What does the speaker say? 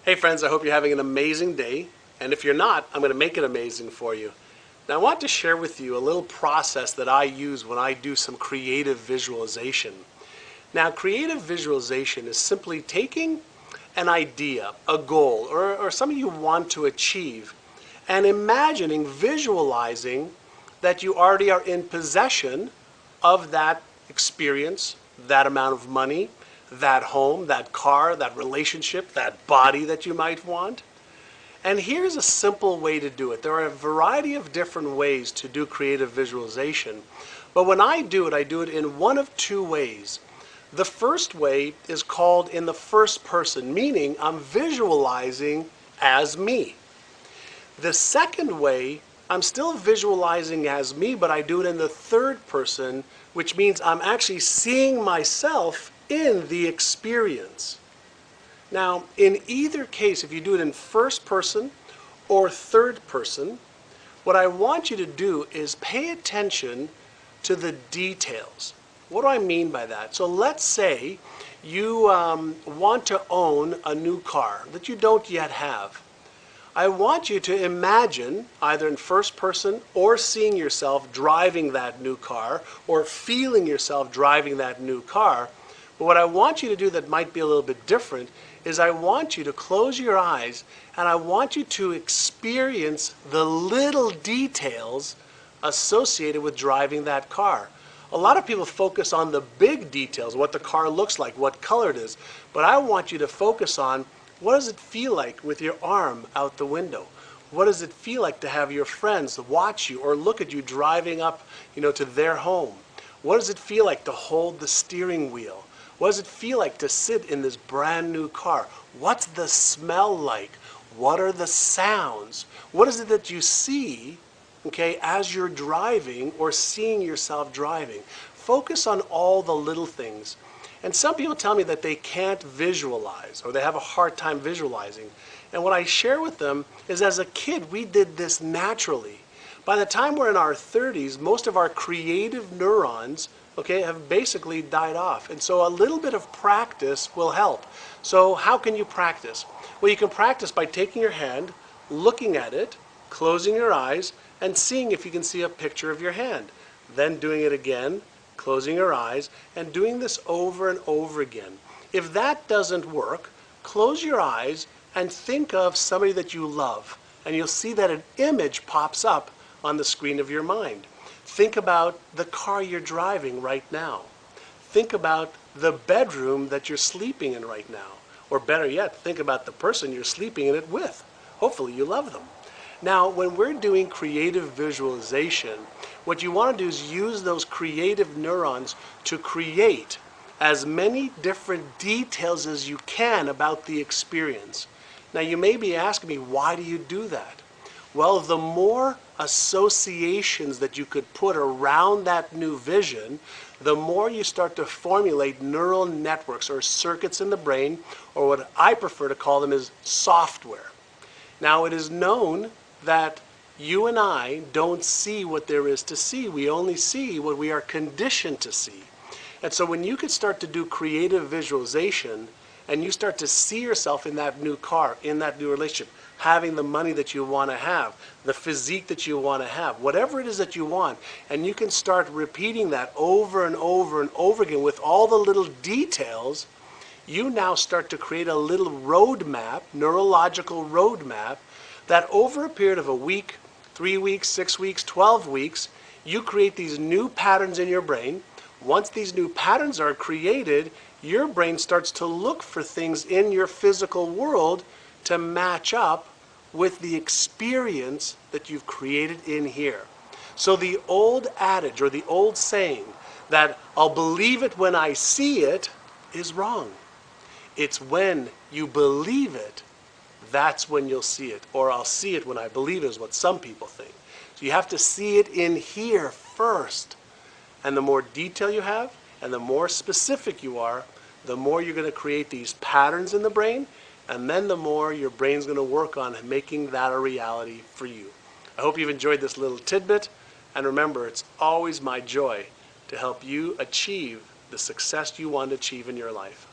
Hey friends, I hope you're having an amazing day. And if you're not, I'm going to make it amazing for you. Now I want to share with you a little process that I use when I do some creative visualization. Now creative visualization is simply taking an idea, a goal, or something you want to achieve, and imagining, visualizing that you already are in possession of that experience, that amount of money, that home, that car, that relationship, that body that you might want. And here's a simple way to do it. There are a variety of different ways to do creative visualization, but when I do it in one of two ways. The first way is called in the first person, meaning I'm visualizing as me. The second way, I'm still visualizing as me, but I do it in the third person, which means I'm actually seeing myself in the experience. Now, in either case, if you do it in first person or third person, what I want you to do is pay attention to the details. What do I mean by that? So let's say you want to own a new car that you don't yet have. I want you to imagine, either in first person or seeing yourself driving that new car or feeling yourself driving that new car. But what I want you to do that might be a little bit different is I want you to close your eyes and I want you to experience the little details associated with driving that car. A lot of people focus on the big details, what the car looks like, what color it is, but I want you to focus on what does it feel like with your arm out the window? What does it feel like to have your friends watch you or look at you driving up, to their home? What does it feel like to hold the steering wheel? What does it feel like to sit in this brand new car? What's the smell like? What are the sounds? What is it that you see, as you're driving or seeing yourself driving? Focus on all the little things. And some people tell me that they can't visualize or they have a hard time visualizing. And what I share with them is as a kid, we did this naturally. By the time we're in our 30s, most of our creative neurons have basically died off. And so a little bit of practice will help. So how can you practice? Well, you can practice by taking your hand, looking at it, closing your eyes, and seeing if you can see a picture of your hand. Then doing it again, closing your eyes, and doing this over and over again. If that doesn't work, close your eyes and think of somebody that you love, and you'll see that an image pops up on the screen of your mind. Think about the car you're driving right now. Think about the bedroom that you're sleeping in right now. Or better yet, think about the person you're sleeping in it with. Hopefully you love them. Now, when we're doing creative visualization, what you want to do is use those creative neurons to create as many different details as you can about the experience. Now, you may be asking me, why do you do that? Well, the more associations that you could put around that new vision, the more you start to formulate neural networks or circuits in the brain, or what I prefer to call them is software. Now, it is known that you and I don't see what there is to see. We only see what we are conditioned to see. And so when you could start to do creative visualization and you start to see yourself in that new car, in that new relationship, having the money that you want to have, the physique that you want to have, whatever it is that you want, and you can start repeating that over and over and over again with all the little details, you now start to create a little roadmap, neurological roadmap, that over a period of a week, 3 weeks, 6 weeks, 12 weeks, you create these new patterns in your brain. Once these new patterns are created, your brain starts to look for things in your physical world to match up with the experience that you've created in here. So the old adage or the old saying that I'll believe it when I see it is wrong. It's when you believe it, that's when you'll see it. Or I'll see it when I believe it is what some people think. So you have to see it in here first. And the more detail you have and the more specific you are, the more you're going to create these patterns in the brain, and then the more your brain's going to work on making that a reality for you. I hope you've enjoyed this little tidbit, and remember, it's always my joy to help you achieve the success you want to achieve in your life.